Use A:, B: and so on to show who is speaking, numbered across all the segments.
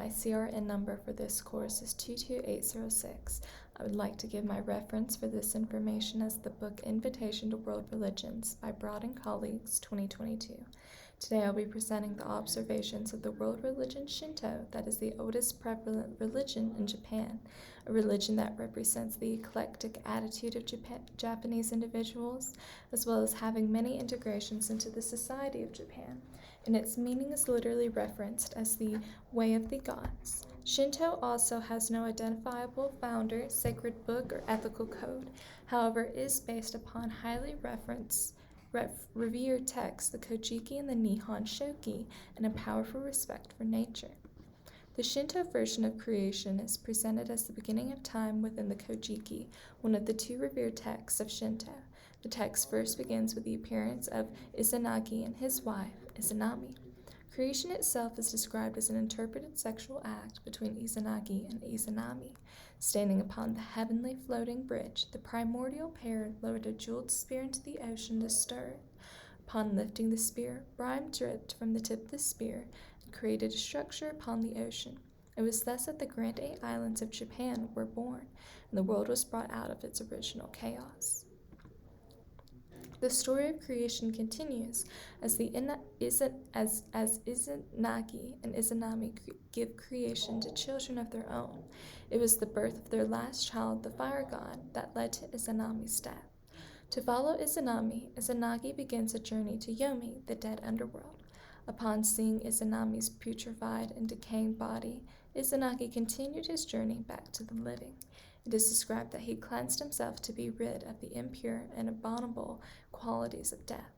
A: my CRN number for this course is 22806. I would like to give my reference for this information as the book Invitation to World Religions by Brodd and Colleagues, 2022. Today I'll be presenting the observations of the world religion Shinto, that is the oldest prevalent religion in Japan, a religion that represents the eclectic attitude of Japanese individuals, as well as having many integrations into the society of Japan, and its meaning is literally referenced as the way of the gods. Shinto also has no identifiable founder, sacred book, or ethical code, however, it is based upon highly revered texts, the Kojiki and the Nihon Shoki, and a powerful respect for nature. The Shinto version of creation is presented as the beginning of time within the Kojiki, one of the two revered texts of Shinto. The text first begins with the appearance of Izanagi and his wife, Izanami. Creation itself is described as an interpreted sexual act between Izanagi and Izanami. Standing upon the heavenly floating bridge, the primordial pair lowered a jeweled spear into the ocean to stir it. Upon lifting the spear, brine dripped from the tip of the spear and created a structure upon the ocean. It was thus that the Grand Eight Islands of Japan were born, and the world was brought out of its original chaos. The story of creation continues as Izanagi and Izanami give creation to children of their own. It was the birth of their last child, the fire god, that led to Izanami's death. To follow Izanami, Izanagi begins a journey to Yomi, the dead underworld. Upon seeing Izanami's putrefied and decaying body, Izanagi continued his journey back to the living. It is described that he cleansed himself to be rid of the impure and abominable qualities of death.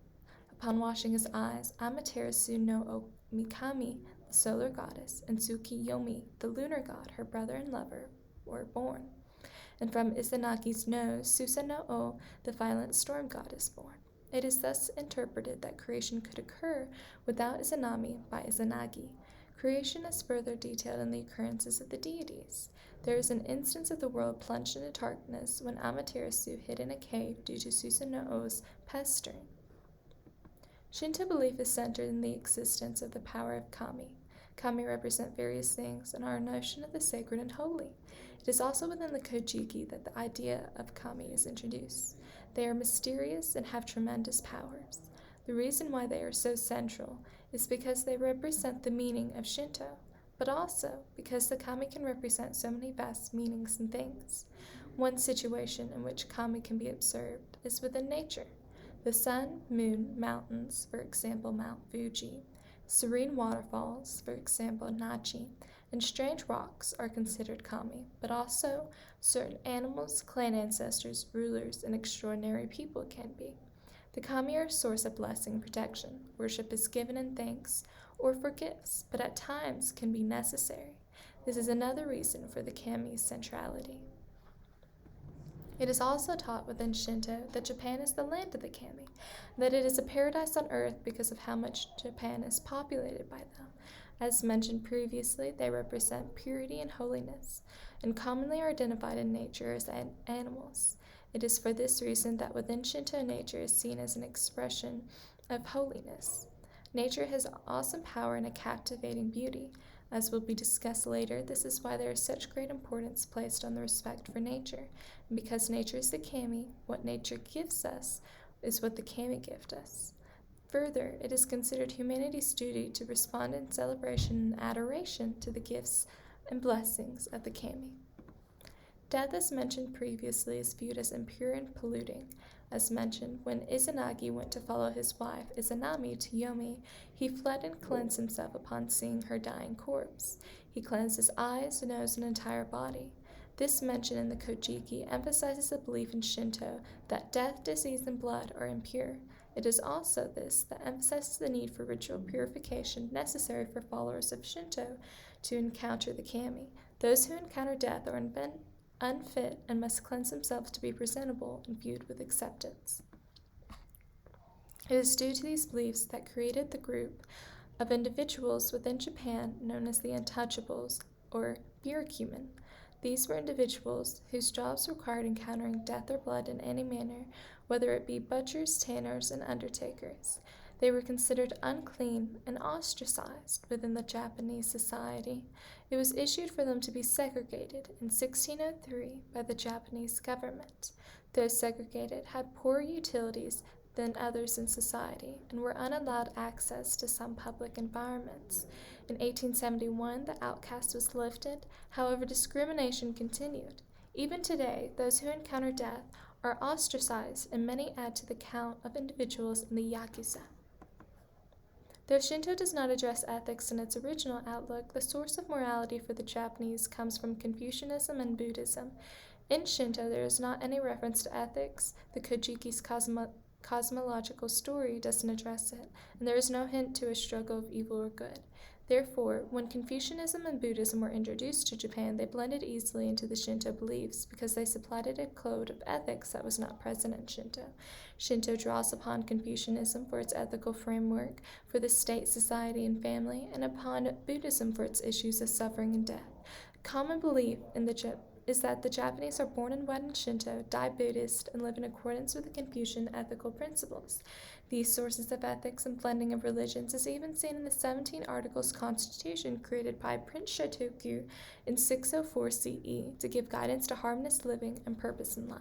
A: Upon washing his eyes, Amaterasu no Mikami, the solar goddess, and Tsukiyomi, the lunar god, her brother and lover, were born. And from Izanagi's nose, Susa no O, the violent storm god, is born. It is thus interpreted that creation could occur without Izanami by Izanagi. Creation is further detailed in the occurrences of the deities. There is an instance of the world plunged into darkness when Amaterasu hid in a cave due to Susanoo's pestering. Shinto belief is centered in the existence of the power of kami. Kami represent various things and are a notion of the sacred and holy. It is also within the Kojiki that the idea of kami is introduced. They are mysterious and have tremendous powers. The reason why they are so central is because they represent the meaning of Shinto, but also because the kami can represent so many vast meanings and things. One situation in which kami can be observed is within nature. The sun, moon, mountains, for example Mount Fuji, serene waterfalls, for example Nachi, and strange rocks are considered kami, but also certain animals, clan ancestors, rulers, and extraordinary people can be. The kami are a source of blessing and protection. Worship is given in thanks or for gifts, but at times can be necessary. This is another reason for the kami's centrality. It is also taught within Shinto that Japan is the land of the kami, that it is a paradise on earth because of how much Japan is populated by them. As mentioned previously, they represent purity and holiness, and commonly are identified in nature as animals. It is for this reason that within Shinto, nature is seen as an expression of holiness. Nature has awesome power and a captivating beauty. As will be discussed later, this is why there is such great importance placed on the respect for nature. And because nature is the kami, what nature gives us is what the kami gift us. Further, it is considered humanity's duty to respond in celebration and adoration to the gifts and blessings of the kami. Death, as mentioned previously, is viewed as impure and polluting. As mentioned, when Izanagi went to follow his wife, Izanami, to Yomi, he fled and cleansed himself upon seeing her dying corpse. He cleansed his eyes, nose, and entire body. This mention in the Kojiki emphasizes the belief in Shinto that death, disease, and blood are impure. It is also this that emphasizes the need for ritual purification necessary for followers of Shinto to encounter the kami. Those who encounter death are unfit and must cleanse themselves to be presentable and viewed with acceptance. It is due to these beliefs that created the group of individuals within Japan known as the Untouchables, or Byakuman. These were individuals whose jobs required encountering death or blood in any manner, whether it be butchers, tanners, and undertakers. They were considered unclean and ostracized within the Japanese society. It was issued for them to be segregated in 1603 by the Japanese government. Those segregated had poorer utilities than others in society and were unallowed access to some public environments. In 1871, the outcast was lifted, however, discrimination continued. Even today, those who encounter death are ostracized, and many add to the count of individuals in the Yakuza. Though Shinto does not address ethics in its original outlook, the source of morality for the Japanese comes from Confucianism and Buddhism. In Shinto, there is not any reference to ethics. The Kojiki's cosmological story doesn't address it, and there is no hint to a struggle of evil or good. Therefore, when Confucianism and Buddhism were introduced to Japan, they blended easily into the Shinto beliefs because they supplanted a code of ethics that was not present in Shinto. Shinto draws upon Confucianism for its ethical framework for the state, society, and family, and upon Buddhism for its issues of suffering and death. A common belief is that the Japanese are born and wed in Shinto, die Buddhist, and live in accordance with the Confucian ethical principles. These sources of ethics and blending of religions is even seen in the 17 Articles Constitution created by Prince Shotoku in 604 CE to give guidance to harmonious living and purpose in life.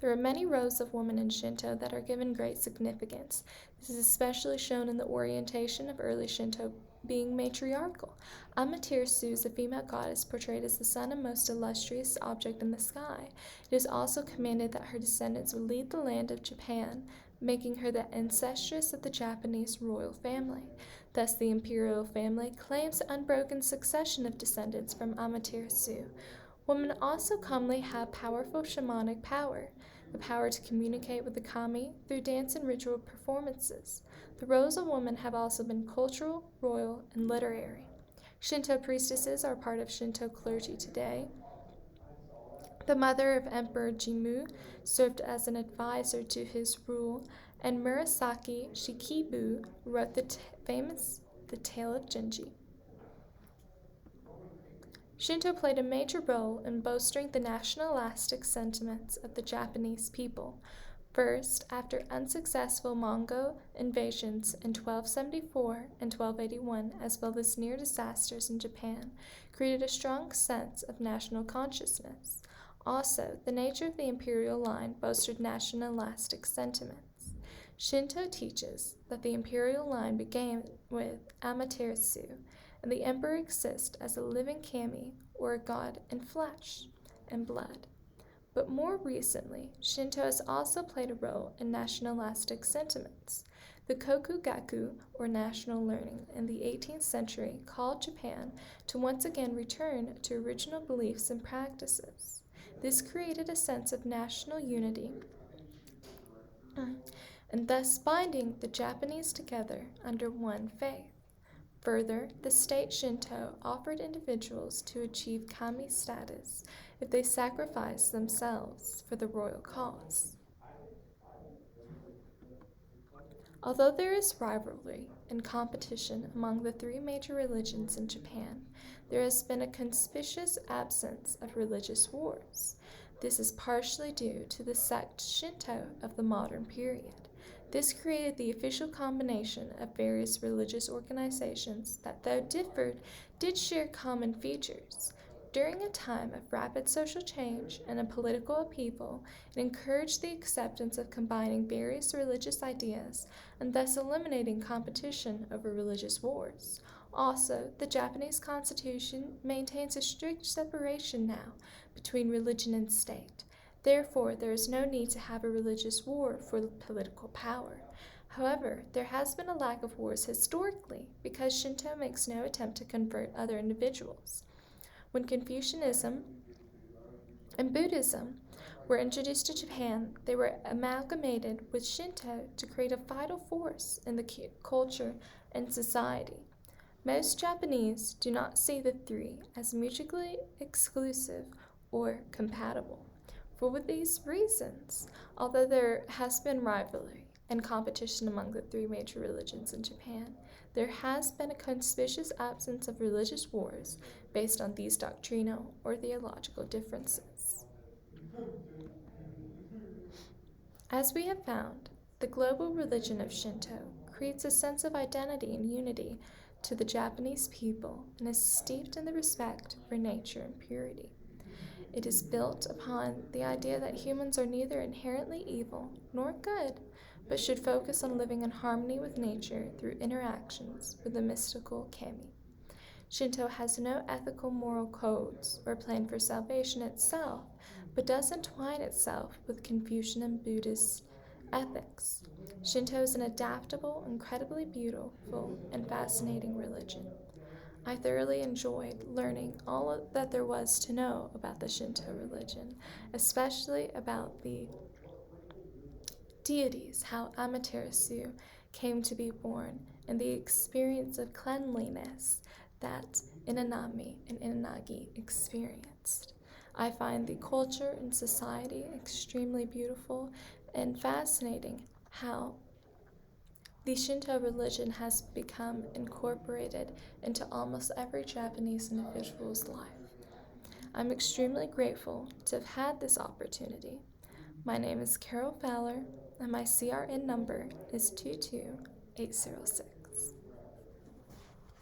A: There are many roles of women in Shinto that are given great significance. This is especially shown in the orientation of early Shinto being matriarchal. Amaterasu is a female goddess portrayed as the sun and most illustrious object in the sky. It is also commanded that her descendants would lead the land of Japan, making her the ancestress of the Japanese royal family. Thus, the imperial family claims unbroken succession of descendants from Amaterasu. Women also commonly have powerful shamanic power, the power to communicate with the kami through dance and ritual performances. The roles of women have also been cultural, royal, and literary. Shinto priestesses are part of Shinto clergy today. The mother of Emperor Jimmu served as an advisor to his rule, and Murasaki Shikibu wrote the famous The Tale of Genji. Shinto played a major role in bolstering the nationalistic sentiments of the Japanese people. First, after unsuccessful Mongol invasions in 1274 and 1281, as well as near disasters in Japan, created a strong sense of national consciousness. Also, the nature of the imperial line bolstered nationalistic sentiments. Shinto teaches that the imperial line began with Amaterasu, and the emperor exists as a living kami, or a god in flesh and blood. But more recently, Shinto has also played a role in nationalistic sentiments. The Kokugaku, or national learning, in the 18th century called Japan to once again return to original beliefs and practices. This created a sense of national unity and thus binding the Japanese together under one faith. Further, the state Shinto offered individuals to achieve kami status if they sacrificed themselves for the royal cause. Although there is rivalry and competition among the three major religions in Japan, there has been a conspicuous absence of religious wars. This is partially due to the sect Shinto of the modern period. This created the official combination of various religious organizations that, though differed, did share common features. During a time of rapid social change and a political upheaval, it encouraged the acceptance of combining various religious ideas and thus eliminating competition over religious wars. Also, the Japanese Constitution maintains a strict separation now between religion and state. Therefore, there is no need to have a religious war for political power. However, there has been a lack of wars historically because Shinto makes no attempt to convert other individuals. When Confucianism and Buddhism were introduced to Japan, they were amalgamated with Shinto to create a vital force in the culture and society. Most Japanese do not see the three as mutually exclusive or compatible. For these reasons, although there has been rivalry and competition among the three major religions in Japan, there has been a conspicuous absence of religious wars based on these doctrinal or theological differences. As we have found, The global religion of Shinto creates a sense of identity and unity to the Japanese people and is steeped in the respect for nature and purity. It is built upon the idea that humans are neither inherently evil nor good, but should focus on living in harmony with nature through interactions with the mystical kami. Shinto has no ethical moral codes or plan for salvation itself, but does entwine itself with Confucian and Buddhist ethics. Shinto is an adaptable, incredibly beautiful, and fascinating religion. I thoroughly enjoyed learning all that there was to know about the Shinto religion, especially about the deities, how Amaterasu came to be born, and the experience of cleanliness that Inanami and Inanagi experienced. I find the culture and society extremely beautiful and fascinating how the Shinto religion has become incorporated into almost every Japanese individual's life. I'm extremely grateful to have had this opportunity. My name is Carol Fowler, and my CRN number is 22806.